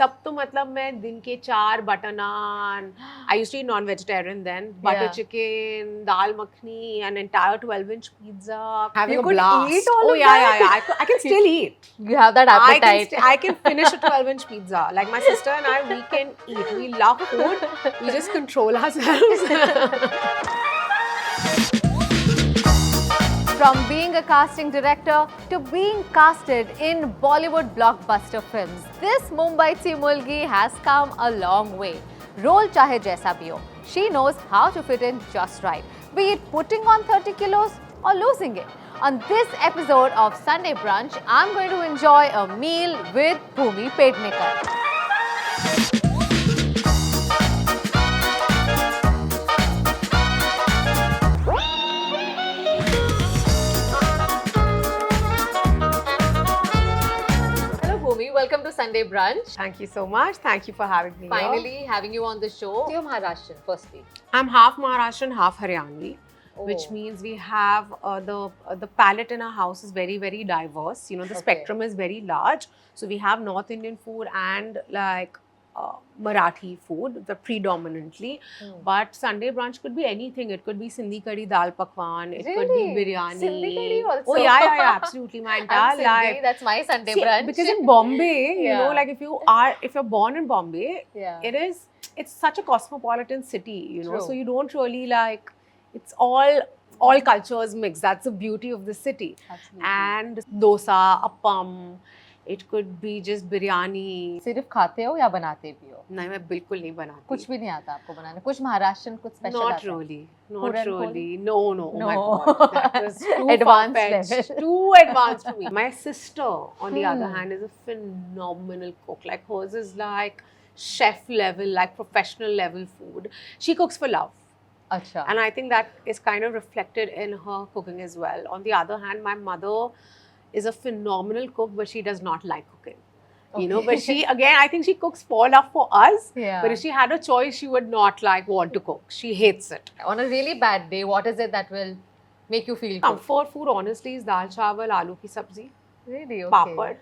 तब तो मतलब मैं दिन के 4 butter naan, I used to eat non-vegetarian then, butter Yeah. chicken, dal makhni, an entire 12-inch pizza, having You a could blast. eat all oh of yeah, that? yeah, yeah. I can still eat. You have that appetite. I can finish a 12-inch pizza. Like my sister and I, we can eat. We love food. We just control ourselves. From being a casting director to being casted in Bollywood blockbuster films, this Mumbai Mulgi has come a long way. Role chahe jaisa bhi ho, she knows how to fit in just right, be it putting on 30 kilos or losing it. On this episode of Sunday Brunch, I'm going to enjoy a meal with Bhumi Pednekar. Welcome to Sunday Brunch. Thank you so much. Thank you for having me Finally here. having you on the show. You're Maharashtrian, firstly. I'm half Maharashtrian, half Haryanvi, which Oh. means we have the palate in our house is very, very diverse. You know, the Okay. spectrum is very large. So we have North Indian food and like Marathi food, predominantly. But Sunday brunch could be anything. It could be Sindhi curry, dal pakwan. It could be Really? biryani. Sindhi curry also? Oh yeah, yeah, yeah, absolutely. My I'm entire Sindhi, life. that's my Sunday See, brunch. because in Bombay, you know, Yeah. like if you're born in Bombay, Yeah. it's such a cosmopolitan city, you know. True. So you don't really like, it's all cultures mixed. That's the beauty of the city. Absolutely. And dosa, appam, it could be just biryani. सिर्फ खाते हो या बनाते भी हो? नहीं, मैं बिल्कुल नहीं बनाती. कुछ भी नहीं आता आपको बनाने? कुछ महाराष्ट्रन कुछ स्पेशल Not आता है? really. Not Puran really. No. Oh my No. God. That was too Advanced far-fetched. level. Too advanced for me. My sister, on the other hand, is a phenomenal cook. Like hers is like chef level, like professional level food. She cooks for love. अच्छा. And I think that is kind of reflected in her cooking as well. On the other hand, my mother is a phenomenal cook, but she does not like cooking. You know, but she, again, I think she cooks for love for us. Yeah. But if she had a choice, she would not want to cook. She hates it. On a really bad day, what is it that will make you feel good? Comfort food, honestly, is dal chawal, aloo ki sabzi, Really? Okay. papad.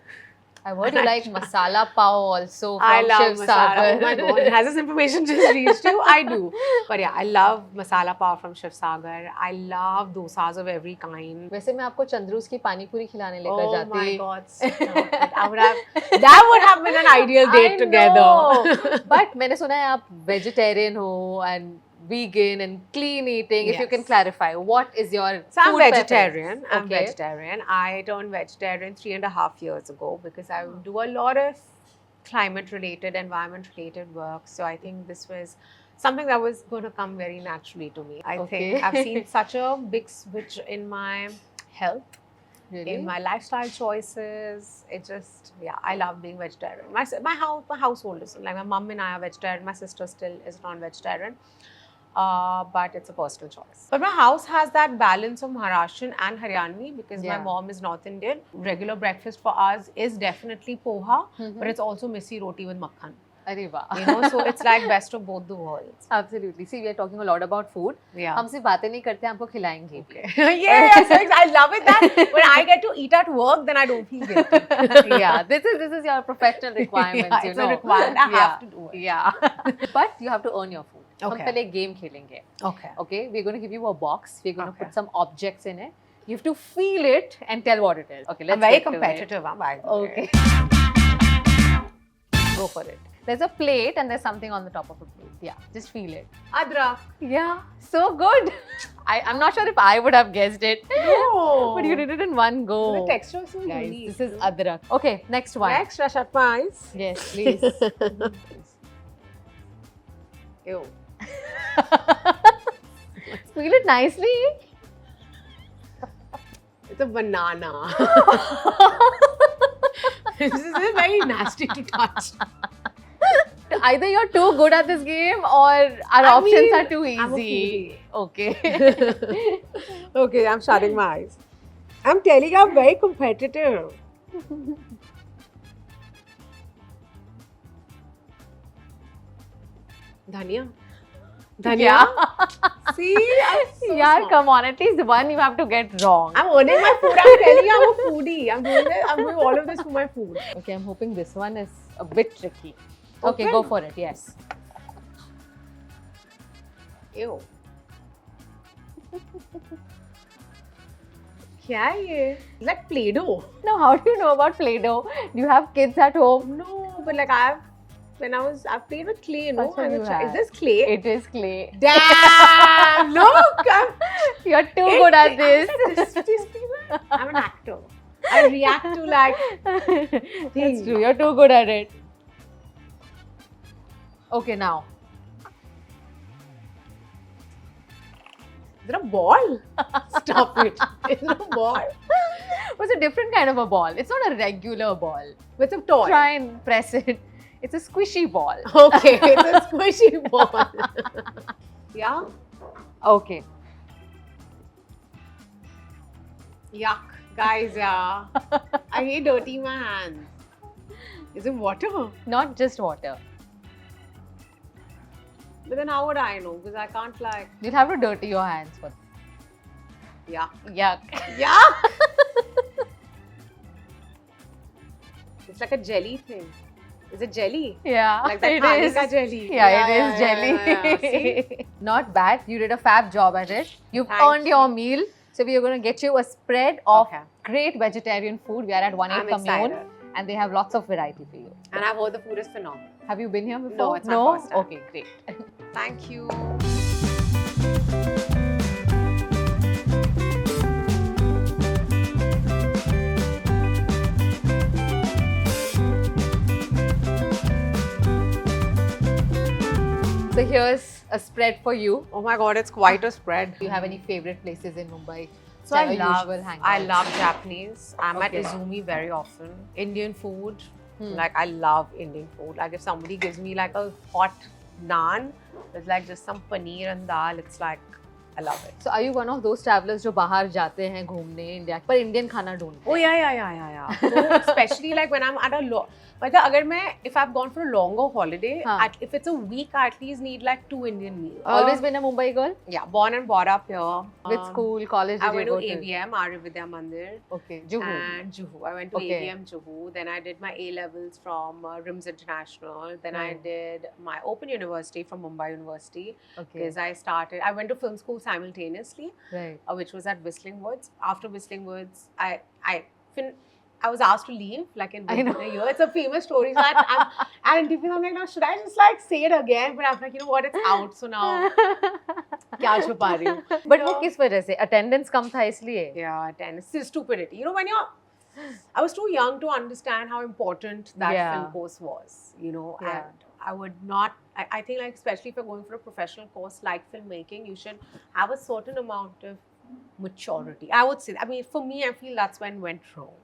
I've heard you like Masala Pav also from I love Shiv masala. Sagar. Oh my God, has this information just reached you? I do. But yeah, I love masala pav from Shiv Sagar. I love dosas of every kind. वैसे मैं आपको चंद्रू की पानी पूरी खिलाने लेकर Oh जाती. my God, stop it. That would have been an ideal date together. But मैंने सुना है आप vegetarian हो and vegan and clean eating. If you Yes. can clarify, what is your So I'm food vegetarian. preference? I'm vegetarian. I turned vegetarian 3.5 years ago because I do a lot of climate-related, environment-related work. So I think this was something that was going to come very naturally to me. I Okay. think I've seen such a big switch in my health, Really? in my lifestyle choices. It just, yeah, I love being vegetarian. My household is like my mum and I are vegetarian. My sister still is non-vegetarian. But it's a personal choice. But my house has that balance of Maharashtrian and Haryanvi because my Yeah. mom is North Indian. Regular breakfast for us is definitely poha, but it's also missi roti with makhan. अरे वाह. You know, so it's like best of both the worlds. Absolutely. See, we are talking a lot about food. Yeah. हम सिर्फ बातें नहीं करते, हमको खिलाएंगे भी. Yes, I love it that when I get to eat at work, then I don't feel guilty. Yeah, this is your professional requirements. Yeah, you it's know. a requirement. I have to do it. Yeah. But you have to earn your food. हम Okay. पहले game खेलेंगे. Okay. Okay, we're going to give you a box. We're going to Okay. put some objects in it. You have to feel it and tell what it is. Okay, let's I'm very get to it. competitive, by the way. Okay. Go for it. There's a plate and there's something on the top of a plate. Yeah, just feel it. Adrak. Yeah, so good. I'm not sure if I would have guessed it. No. But you did it in one go. The texture is so Guys, unique. this is adrak. Okay, next one. Next, I shut my eyes. Yes, please. Ew. Feel it nicely. It's a banana. This is very nasty to touch. Either you're too good at this game or our options are too easy. I'm a foodie. Okay. Okay, I'm shutting my eyes. I'm telling you, I'm very competitive. Dhania. Dhania. See? I'm so Yeah, smart. come on. At least one you have to get wrong. I'm earning my food. I'm telling you, I'm a foodie. I'm doing all of this for my food. Okay, I'm hoping this one is a bit tricky. Okay, Okay. go for it. Yes. Ew. क्या है ये? It's like Play-Doh. Now, how do you know about Play-Doh? Do you have kids at home? No, but like I've played with clay, no? Achha, you Is have. this clay? It is clay. Damn! Look! You're too good at this. I'm an actor. I react to like. That's true. You're too good at it. Okay, now. Is it a ball? Stop it. It's not a ball. It's a different kind of a ball. It's not a regular ball. It's a toy. Try and press it. It's a squishy ball. Okay, it's a squishy ball. Yeah? Okay. Yuck. Guys, yeah. I hate dirtying my hands. Is it water? Not just water. But then how would I know? Because I can't like. You'll have to dirty your hands for Yuck. Yuck. Yuck! It's like a jelly thing. Is it jelly? Yeah, Like that it pani is. ka jelly. Yeah, it is jelly. Yeah. See? Not bad. You did a fab job at it. You've Thank earned you. your meal. So we are going to get you a spread of Okay. great vegetarian food. We are at 1-8 I'm Commune excited. and they have lots of variety for you. And I've heard the food is phenomenal. Have you been here before? No, it's my first time. Okay, great. Thank you. So here's a spread for you. Oh my god, it's quite a spread. Do you have any favorite places in Mumbai? So Like I a love, usual hangout? I love Japanese. I'm Okay. at Izumi very often. Indian food, Hmm. like I love Indian food. Like if somebody gives me like a hot naan with like just some paneer and dal, it's like I love it. So are you one of those travelers जो बाहर जाते हैं घूमने India पर Indian खाना ढूंढते Oh yeah. So especially like when I'm at a मतलब अगर मैं if I've gone for a longer holiday, हाँ. if it's a week, I at least need like 2 Indian meals. Always been a Mumbai girl? Yeah, born and brought up here. Which school, college I did went you to go to? AVM, Arya Vidya Mandir. Okay, Juhu. And Juhu. I went to Okay. AVM Juhu. Then I did my A levels from RIMS International. Then I Right. did my Open University from Mumbai University Okay, because I went to film school simultaneously, right. which was at Whistling Woods. After Whistling Woods, I was asked to leave like in I know. within a year. It's a famous story. So I'm interviewing. I'm like, now should I just like say it again? But I'm like, you know what? It's out. So now, क्या छुपा रही हूँ? But वो किस वजह से? Attendance कम था इसलिए? Yeah, tennis is stupidity. You know, I was too young to understand how important that Yeah. film course was, you know, Yeah. and I would not, I think like especially if you're going for a professional course like filmmaking, you should have a certain amount of maturity. I would say, I mean, for me, I feel that's when it went wrong.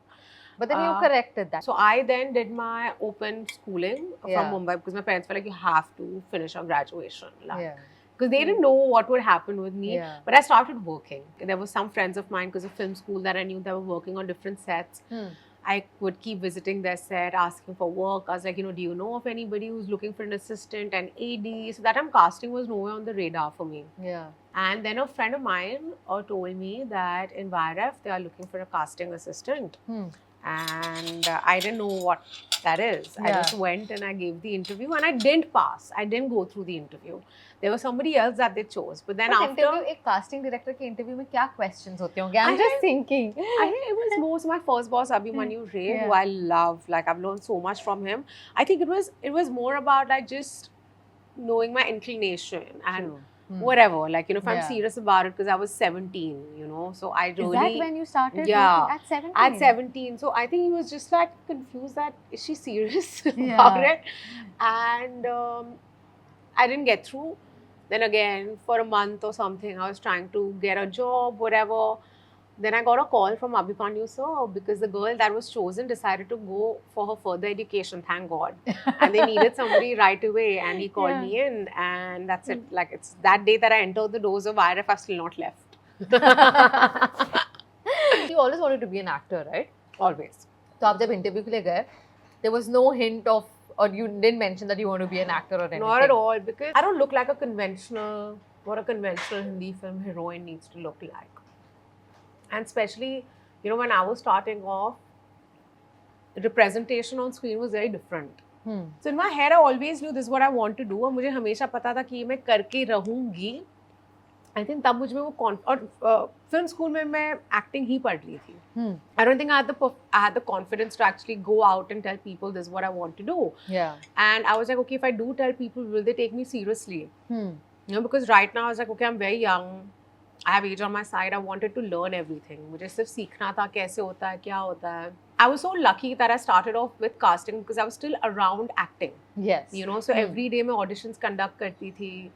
But then you corrected that. So I then did my open schooling Yeah. from Mumbai because my parents were like, you have to finish your graduation. Like, Yeah. because they didn't know what would happen with me. Yeah. But I started working. There were some friends of mine because of film school that I knew they were working on different sets. I would keep visiting their set, asking for work. I was like, you know, do you know of anybody who's looking for an assistant and AD? So that time casting was nowhere on the radar for me. Yeah. And then a friend of mine told me that in YRF, they are looking for a casting assistant. And I didn't know what that is. I Yeah. just went and I gave the interview and I didn't pass. I didn't go through the interview. There was somebody else that they chose. But then But after, interview, एक casting director के interview में क्या questions होते होंगे? I'm I just think- thinking. I think it was most my first boss, Abhimanyu Ray, who Yeah. I love. Like I've learned so much from him. I think it was more about like just knowing my inclination and True. whatever. Like, you know, if I'm Yeah. serious about it because I was 17, you know. So I really Is that when you started? Yeah. working? At 17? at 17. So I think he was just like confused that is she serious Yeah. about it? And I didn't get through. Then again, for a month or something, I was trying to get a job, whatever. Then I got a call from Abhimanyu sir because the girl that was chosen decided to go for her further education, thank God. And they needed somebody right away. And he called Yeah. me in and that's it. Like it's that day that I entered the doors of IRF, I've still not left. You always wanted to be an actor, right? Always. तो आप जब interview के लिए गए, there was no hint of, or you didn't mention that you want to be an actor or anything. Not at all, because I don't look like a conventional what a conventional Hindi film heroine needs to look like. And especially, you know, when I was starting off, representation on screen was very different. So in my head, I always knew this is what I want to do. और मुझे हमेशा पता था कि ये मैं करके रहूँगी. I think तब मुझ में वो और film school में मैं acting ही पढ़ ली थी. I don't think I had the confidence to actually go out and tell people this is what I want to do. Yeah. And I was like, okay, if I do tell people, will they take me seriously? You know, because right now I was like, okay, I'm very young. I have age on my side. I wanted to learn everything. मुझे सिर्फ सीखना था कैसे होता है, क्या होता है. I was so lucky that I started off with casting because I was still around acting. Yes. You know, so every day मैं auditions conduct करती थी.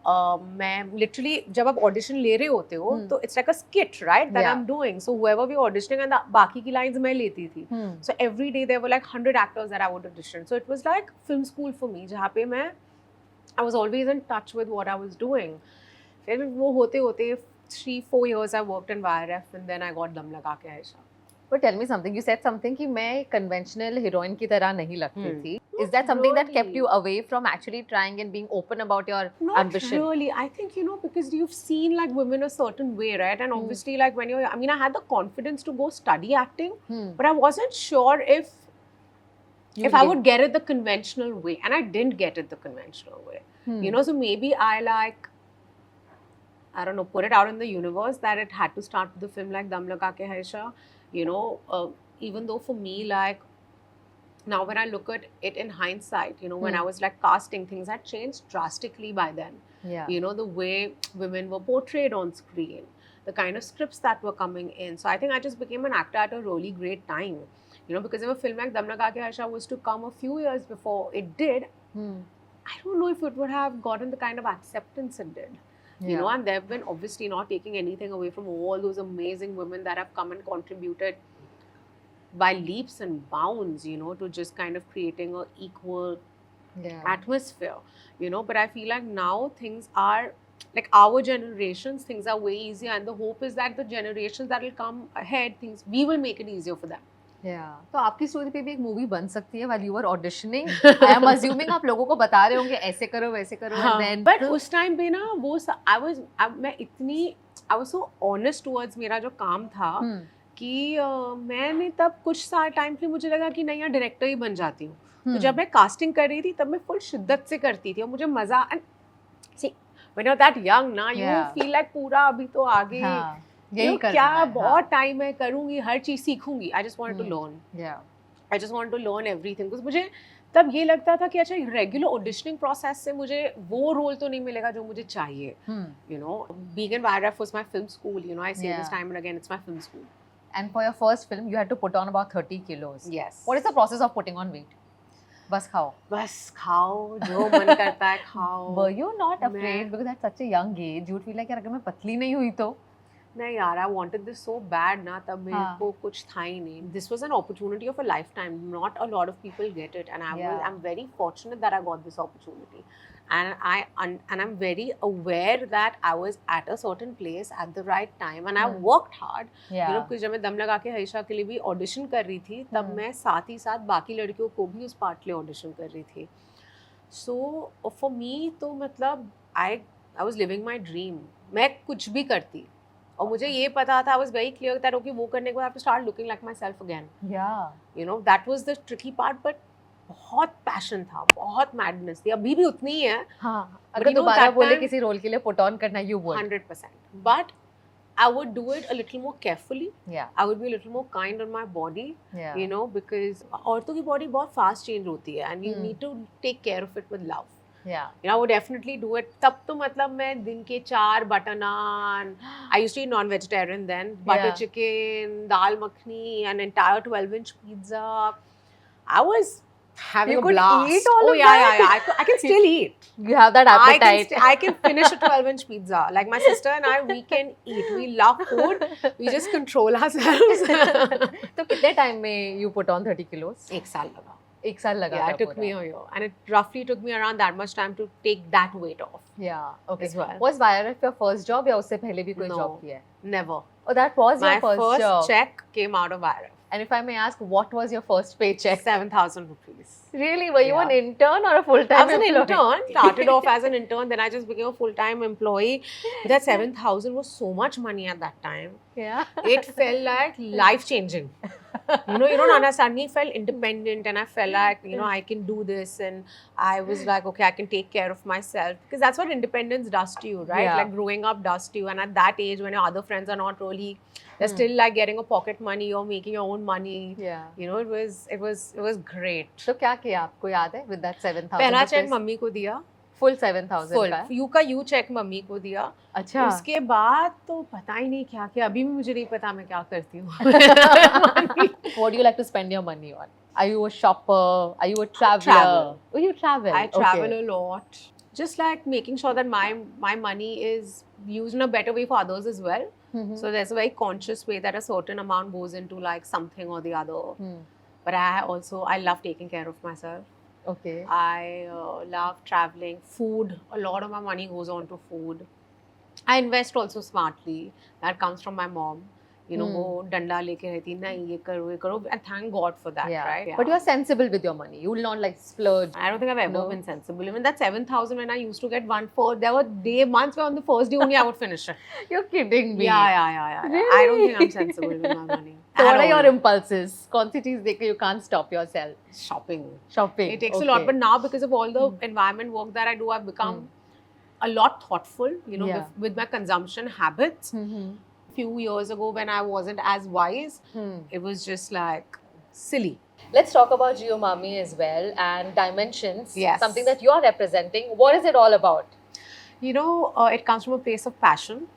मैं literally जब आप audition ले रहे होते हो तो it's like a skit, right? That I'm doing. So whoever we auditioning and बाकी की lines मैं लेती थी. So every day there were like 100 actors that I would audition. So it was like film school for me जहाँ पे मैं I was always in touch with what I was doing. फिर वो होते होते 3-4 years I worked in YRF and then I got दम लगा के Ayesha. But tell me something. You said something कि मैं conventional heroine की तरह नहीं लगती थी. Is that something that kept you away from actually trying and being open about your ambition? Not really. I think, you know, because you've seen like women a certain way, right? And obviously like when you're, I mean, I had the confidence to go study acting, but I wasn't sure if I would get it the conventional way. And I didn't get it the conventional way. You know, so maybe I don't know, put it out in the universe that it had to start with the film like Dam Laga Ke Haisha. You know, even though for me, like, now when I look at it in hindsight, you know, when I was like casting, things had changed drastically by then. Yeah. You know, the way women were portrayed on screen, the kind of scripts that were coming in. So I think I just became an actor at a really great time. You know, because if a film like Dam Laga Ke Haisha was to come a few years before it did, I don't know if it would have gotten the kind of acceptance it did. You know, and they've been obviously not taking anything away from all those amazing women that have come and contributed by leaps and bounds, you know, to just kind of creating a equal atmosphere, you know. But I feel like now things are, like our generations, things are way easier, and the hope is that the generations that will come ahead, we will make it easier for them. Yeah. तो आपकी story पे भी एक movie बन सकती है while you were auditioning. I am assuming आप लोगों को बता रहे होंगे ऐसे करो वैसे करो and then. But उस टाइम पे ना वो I was so honest towards मेरा जो काम था कि मैंने तब कुछ साल टाइम के लिए मुझे लगा कि नहीं यार डायरेक्टर ही बन जाती हूँ. तो जब मैं कास्टिंग कर रही थी तब मैं फुल शिद्दत से करती थी और मुझे मजा. See, when you're that young ना, you feel like पूरा अभी तो आगे यही क्या बहुत टाइम है, करूंगी हर चीज सीखूंगी. I just wanted to learn. I just wanted to learn everything because मुझे तब ये लगता था कि अच्छा रेगुलर ऑडिशनिंग प्रोसेस से मुझे वो रोल तो नहीं मिलेगा जो मुझे चाहिए. You know, being in YRF was my film school. You know, I say this time and again, it's my film school. And for your first film, you had to put on about 30 kilos. Yes. What is the process of putting on weight? बस खाओ जो मन करता है खाओ. Were you not afraid because at such a young age you would feel like यार अगर मैं पतली नहीं हुई तो? नहीं यार, I wanted this so bad ना, तब मेरे को कुछ था ही नहीं. This was an opportunity of a lifetime. Not a lot of people get it, and I'm very fortunate that I got this opportunity. And I'm very aware that I was at a certain place at the right time, and I worked hard. You know, because जब मैं दम लगा के हईशा के लिए भी audition कर रही थी, तब मैं साथ ही साथ बाकी लड़कियों को भी उस पार्ट के लिए ऑडिशन कर रही थी. So for me तो मतलब I was living my dream. मैं कुछ भी करती. और मुझे ये पता था, I was very clear that okay, वो करने के बाद I have to start looking like myself again. Yeah. You know, that was the tricky part, but बहुत पैशन था, बहुत मैडनेस थी. अभी भी उतनी ही है. हाँ. अगर दोबारा बोले किसी रोल के लिए पुट ऑन करना, you would. 100%. But I would do it a little more carefully. Yeah. I would be a little more kind on my body. Yeah. You know, because औरतों की body बहुत fast change होती है, and you need to take care of it with love. Yeah. You know, I would definitely do it. तब तो मतलब मैं दिन के 4 butter naan. I used to eat non-vegetarian then. Butter chicken, dal makhni, an entire 12-inch pizza. I was having a blast. You could eat all of that? Yeah. I can still eat. You have that appetite. I can finish a 12-inch pizza. Like my sister and I, we can eat. We love food. We just control ourselves. तो कितने time में you put on 30 kilos? 1 साल लगा. एक साल लगा. Yeah, it took me a year, and it roughly took me around that much time to take that weight off. Yeah, okay. As well. Was YRF your first job या उससे पहले भी कोई job किया है? Never. Oh, that was your first job. My first check came out of YRF. And if I may ask, what was your first paycheck? 7,000 rupees. Really? Were you Yeah. an intern or a full-time I was an employee? intern, started off as an intern, then I just became a full-time employee. But that 7,000 was so much money at that time. Yeah. It felt like life-changing. You don't understand. Me felt independent and I felt like, I can do this. And I was like, okay, I can take care of myself. Because that's what independence does to you, right? Yeah. Like growing up does to you. And at that age, when your other friends are not really, they're still like getting a pocket money or making your own money. Yeah. It was great. So क्या किया आपको याद है with that 7,000? पहला check mummy को दिया. Full 7,000 full का? You check mummy को दिया. अच्छा. उसके बाद तो पता ही नहीं क्या किया. अभी भी मुझे नहीं पता मैं क्या करती हूँ. What do you like to spend your money on? Are you a shopper? Are you a traveler? Travel. Oh, you travel. I travel a lot. Just like making sure that my money is used in a better way for others as well. So there's a very conscious way that a certain amount goes into like something or the other. But I love taking care of myself. Okay. I love traveling. Food, a lot of my money goes on to food. I invest also smartly. That comes from my mom. वो डंडा लेके रहती नहीं ये करो and thank God for that, right? Yeah. But you're sensible with your money. You will not like splurge. I don't think I've ever been sensible. Even that 7,000 when I used to get there were months where on the first day only I would finish it. You're kidding me. Yeah. Really? I don't think I'm sensible with my money. So what are your impulses? कौन सी चीज देख के you can't stop yourself? Shopping. Shopping. It takes a lot, but now because of all the environment work that I do, I've become a lot thoughtful, with my consumption habits. Few years ago when I wasn't as wise, it was just like silly. Let's talk about Jio MAMI as well and Dimensions. Yes. Something that you're representing. What is it all about? It comes from a place of passion.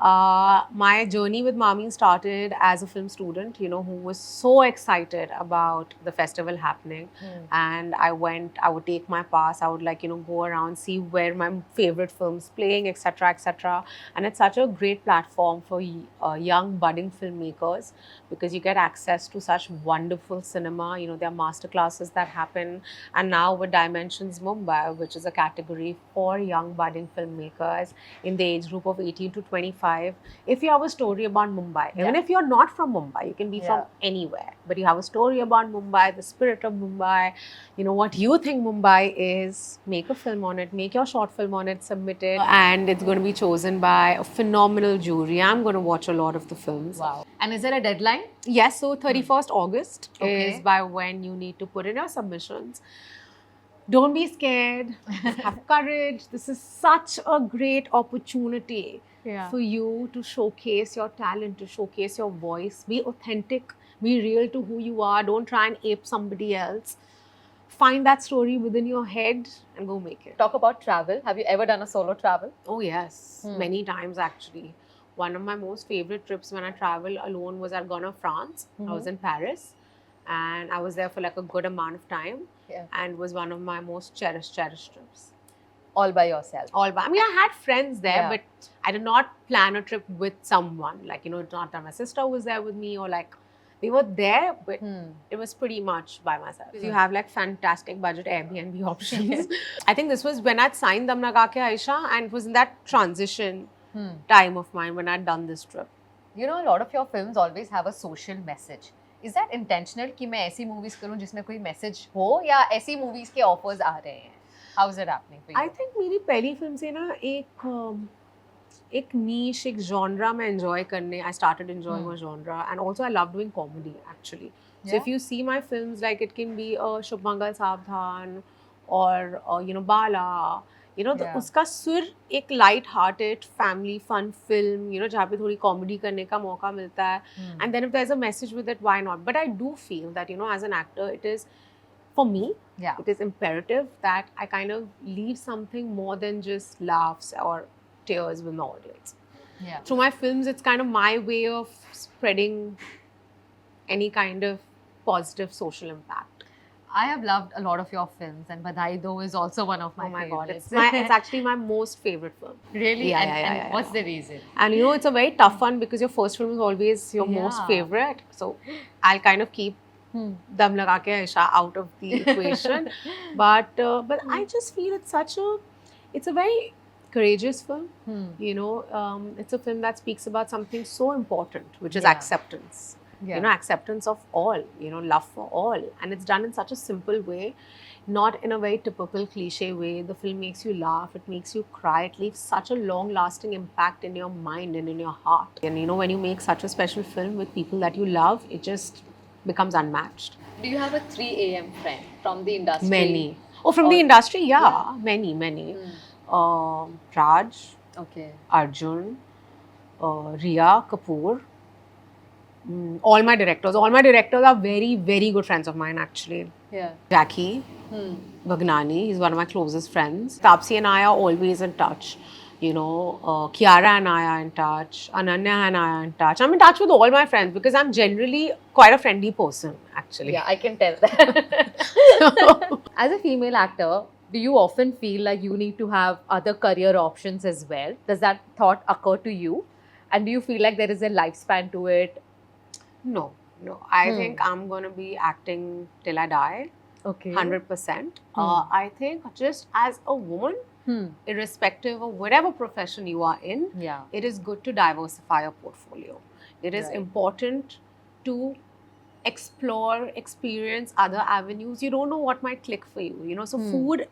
My journey with Mami started as a film student, who was so excited about the festival happening. And I would take my pass, I would go around, see where my favorite films playing, etc., etc. And it's such a great platform for young budding filmmakers because you get access to such wonderful cinema. There are masterclasses that happen. And now with Dimensions Mumbai, which is a category for young budding filmmakers in the age group of 18 to 25. If you have a story about Mumbai, even if you're not from Mumbai, you can be from anywhere, but you have a story about Mumbai, the spirit of Mumbai, what you think Mumbai is, make a film on it, make your short film on it, submit it, and it's going to be chosen by a phenomenal jury. I'm going to watch a lot of the films. Wow. And is there a deadline? Yes, so 31st August is by when you need to put in your submissions. Don't be scared. Have courage. This is such a great opportunity for you to showcase your talent, to showcase your voice. Be authentic. Be real to who you are. Don't try and ape somebody else. Find that story within your head and go make it. Talk about travel. Have you ever done a solo travel? Oh, yes. Many times, actually. One of my most favorite trips when I travel alone was I'd gone to France. I was in Paris. And I was there for like a good amount of time. And it was one of my most cherished trips. All by yourself? I had friends there, but I did not plan a trip with someone. Like, it's not that my sister was there with me or like, they were there, but it was pretty much by myself. You have like fantastic budget Airbnb options. I think this was when I'd signed Dam Laga Ke Aisha, and it was in that transition time of mine when I'd done this trip. A lot of your films always have a social message. Is that intentional कि मैं ऐसी movies करूँ जिसमें कोई message हो या ऐसी movies के offers आ रहे हैं? How is it happening for you? I think मेरी पहली film से ना एक niche, एक genre में enjoy करने. I started enjoying a genre, and also I love doing comedy actually. So if you see my films, like it can be Shubh Mangal Saavdhan or Bala. उसका सुर एक light hearted family fun film जहाँ पे थोड़ी comedy करने का मौका मिलता है and then if there is a message with it why not but I do feel that as an actor it is for me it is imperative that I kind of leave something more than just laughs or tears with my audience. Through my films it's kind of my way of spreading any kind of positive social impact. I have loved a lot of your films, and Badhai Do is also one of my favorites. God, it's actually my most favorite film. Really? And what's the reason? And it's a very tough one because your first film is always your most favorite. So I'll kind of keep Dam Laga Ke Aisha out of the equation. But I just feel it's a very courageous film. It's a film that speaks about something so important, which is acceptance. You know, acceptance of all, you know, love for all. And it's done in such a simple way, not in a very typical cliche way. The film makes you laugh, it makes you cry, it leaves such a long lasting impact in your mind and in your heart. And you know, when you make such a special film with people that you love, it just becomes unmatched. Do you have a 3 a.m. friend from the industry? Many. Oh, from the industry? Yeah, many. Raj, Okay. Arjun, Riya Kapoor. All my directors are very, very good friends of mine actually. Yeah. Jackie Vagnani, he's one of my closest friends. Tapsi and I are always in touch. You know, Kiara and I are in touch. Ananya and I are in touch. I'm in touch with all my friends because I'm generally quite a friendly person actually. Yeah, I can tell that. As a female actor, do you often feel like you need to have other career options as well? Does that thought occur to you? And do you feel like there is a lifespan to it? No. I think I'm going to be acting till I die. Okay. 100%. I think just as a woman, irrespective of whatever profession you are in, it is good to diversify your portfolio. It is important to explore, experience other avenues. You don't know what might click for you, you know. So food,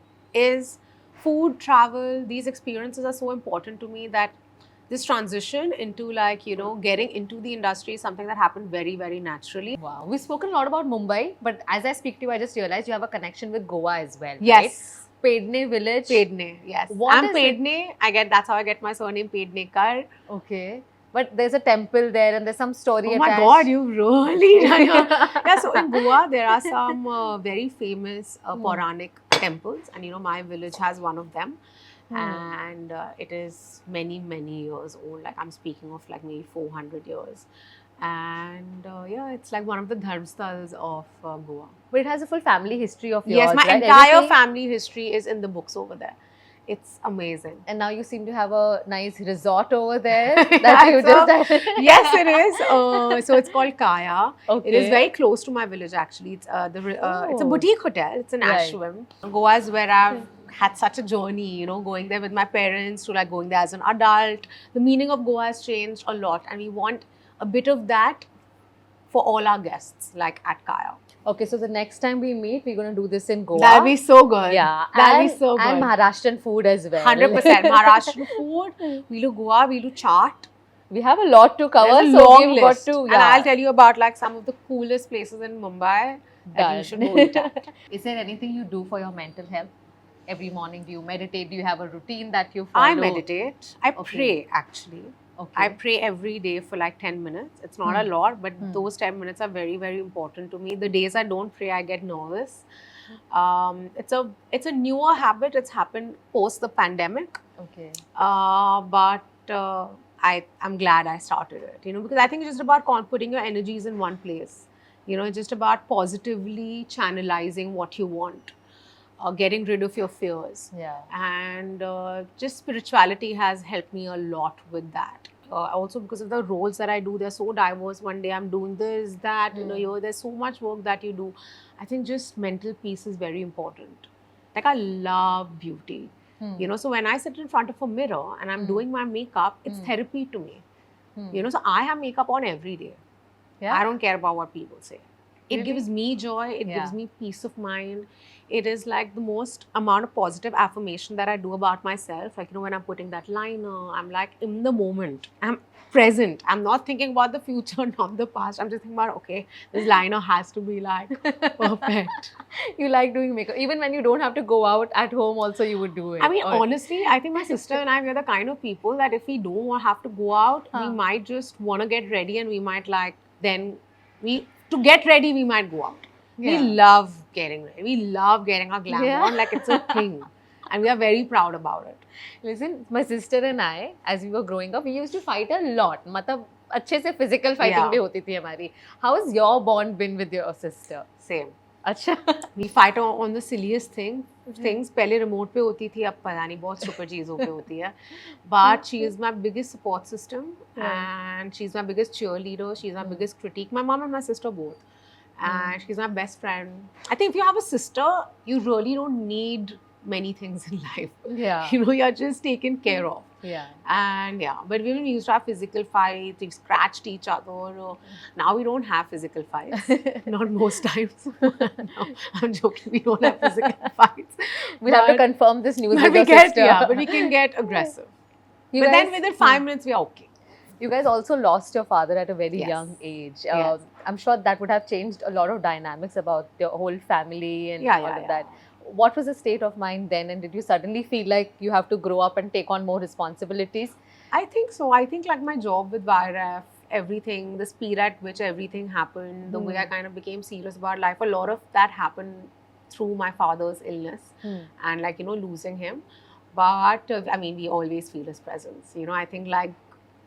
travel, these experiences are so important to me that this transition into, like, you know, getting into the industry is something that happened very, very naturally. Wow. We've spoken a lot about Mumbai, but as I speak to you, I just realized you have a connection with Goa as well. Yes. Right? Pedne village. Pedne, yes. I'm Pedne. That's how I get my surname, Pednekar. Okay. But there's a temple there and there's some story attached. Oh my God, you really done your... Yeah, so in Goa, there are some very famous Puranic temples, and you know, my village has one of them. And it is many years old. Like, I'm speaking of like maybe 400 years. And yeah, it's like one of the dharmstals of Goa. But it has a full family history of yours. Yes, my entire family history is in the books over there. It's amazing. And now you seem to have a nice resort over there. Yes, it is. So it's called Kaya. Okay. It is very close to my village actually. It's it's a boutique hotel. It's an ashram. Goa is where I've had such a journey, you know, going there with my parents to like going there as an adult. The meaning of Goa has changed a lot, and we want a bit of that for all our guests, like at Kaya. Okay, so the next time we meet, we're going to do this in Goa. That'll be so good. Yeah. That'll be so good. And Maharashtrian food as well. 100%. Maharashtrian food. We'll do Goa, we'll do chaat. We have a lot to cover. There's a long list. And I'll tell you about like some of the coolest places in Mumbai that you should go eat at. Is there anything you do for your mental health? Every morning, do you meditate? Do you have a routine that you follow? I meditate. I pray actually. Okay. I pray every day for like 10 minutes. It's not a lot, but those 10 minutes are very, very important to me. The days I don't pray, I get nervous. It's a newer habit. It's happened post the pandemic. Okay. But I'm glad I started it, you know, because I think it's just about putting your energies in one place. You know, it's just about positively channelizing what you want. Getting rid of your fears. Yeah. And just spirituality has helped me a lot with that. Also because of the roles that I do, they're so diverse. One day I'm doing this, that, you know, there's so much work that you do. I think just mental peace is very important. Like, I love beauty. You know, so when I sit in front of a mirror and I'm doing my makeup, it's therapy to me. You know, so I have makeup on every day. Yeah. I don't care about what people say. It gives me joy. It gives me peace of mind. It is like the most amount of positive affirmation that I do about myself. Like, you know, when I'm putting that liner, I'm like in the moment. I'm present. I'm not thinking about the future, not the past. I'm just thinking about, okay, this liner has to be like perfect. You like doing makeup. Even when you don't have to go out at home also, you would do it. I mean, honestly, I think my sister and I, we're the kind of people that if we don't have to go out, we might just want to get ready, and we might like, to get ready, we might go out. Yeah. We love getting ready. We love getting our glam on like it's a thing. And we are very proud about it. Listen, my sister and I, as we were growing up, we used to fight a lot. Matlab, अच्छे से physical fighting भी होती थी हमारी. How has your bond been with your sister? Same. अच्छा. We fight on the silliest things. पहले remote पे होती थी, अब पता नहीं बहुत stupid चीज़ों पे होती है. But she is my biggest support system, and she's my biggest cheerleader. She's my biggest critique. My mom and my sister both. And she's my best friend. I think if you have a sister, you really don't need many things in life. Yeah. You know, you're just taken care of. Yeah. And yeah, but we used to have physical fights, we scratched each other. Now we don't have physical fights, not most times. No, I'm joking, we don't have physical fights. We'll have to But- confirm this news but with we your get, sister. yeah, but we can get aggressive. You but then guys- within 5 minutes, we are okay. You guys also lost your father at a very Yes. young age. Yes. I'm sure that would have changed a lot of dynamics about your whole family and Yeah, all yeah, of yeah. that. What was the state of mind then, and did you suddenly feel like you have to grow up and take on more responsibilities? I think so. I think like my job with YRF, everything, the speed at which everything happened, the way I kind of became serious about life, a lot of that happened through my father's illness and like, losing him. But I mean, we always feel his presence. I think like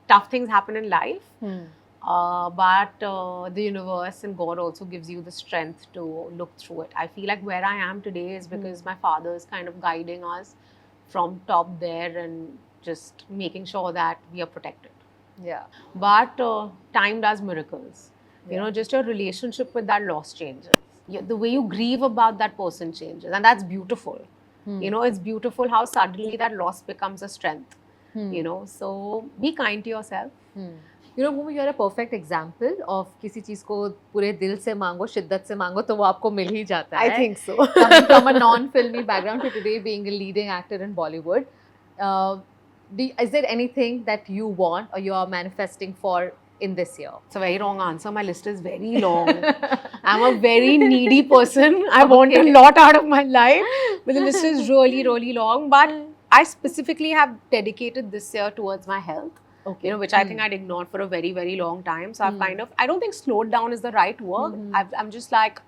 tough things happen in life, but the universe and God also gives you the strength to look through it. I feel like where I am today is because my father is kind of guiding us from top there and just making sure that we are protected. Yeah. But time does miracles. Yeah. Just your relationship with that loss changes. The way you grieve about that person changes, and that's beautiful. It's beautiful how suddenly that loss becomes a strength. So be kind to yourself. Bhumi, you're a perfect example of किसी चीज को पूरे दिल से मांगो, शिद्दत से मांगो तो वो आपको मिल ही जाता है. I think so. Coming from a non-filmy background to today being a leading actor in Bollywood, is there anything that you want or you are manifesting for in this year? It's a very wrong answer. My list is very long. I'm a very needy person. I want a lot out of my life. But the list is really, really long. But I specifically have dedicated this year towards my health. Okay. Which I think I'd ignored for a very, very long time. So I've kind of, I don't think slowed down is the right word. I'm just like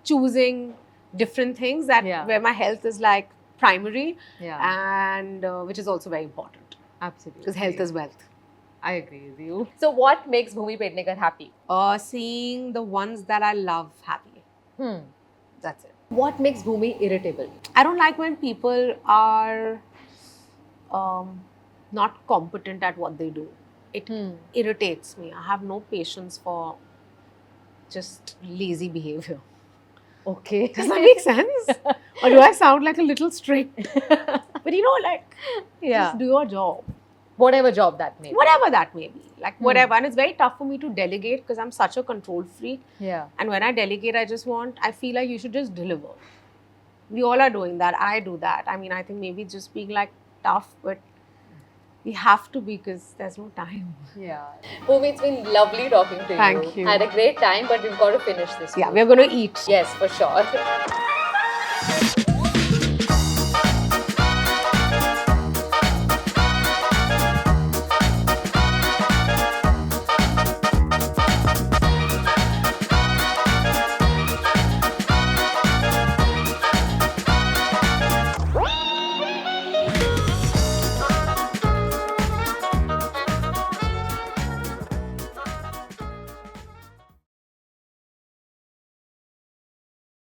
choosing different things that where my health is like primary and which is also very important. Absolutely. Because health is wealth. I agree with you. So what makes Bhumi Pednekar happy? Seeing the ones that I love happy. That's it. What makes Bhumi irritable? I don't like when people are not competent at what they do. It irritates me. I have no patience for just lazy behavior. Okay. Does that make sense? Or do I sound like a little strict? But just do your job. Whatever job that may be. Whatever that may be. Like whatever. And it's very tough for me to delegate because I'm such a control freak. Yeah. And when I delegate, I feel like you should just deliver. We all are doing that. I do that. I mean, I think maybe just being like tough, but we have to be because there's no time. Yeah. Bhumi, it's been lovely talking to you. Thank you. Had a great time, but we've got to finish this. Yeah, we're going to eat. Yes, for sure.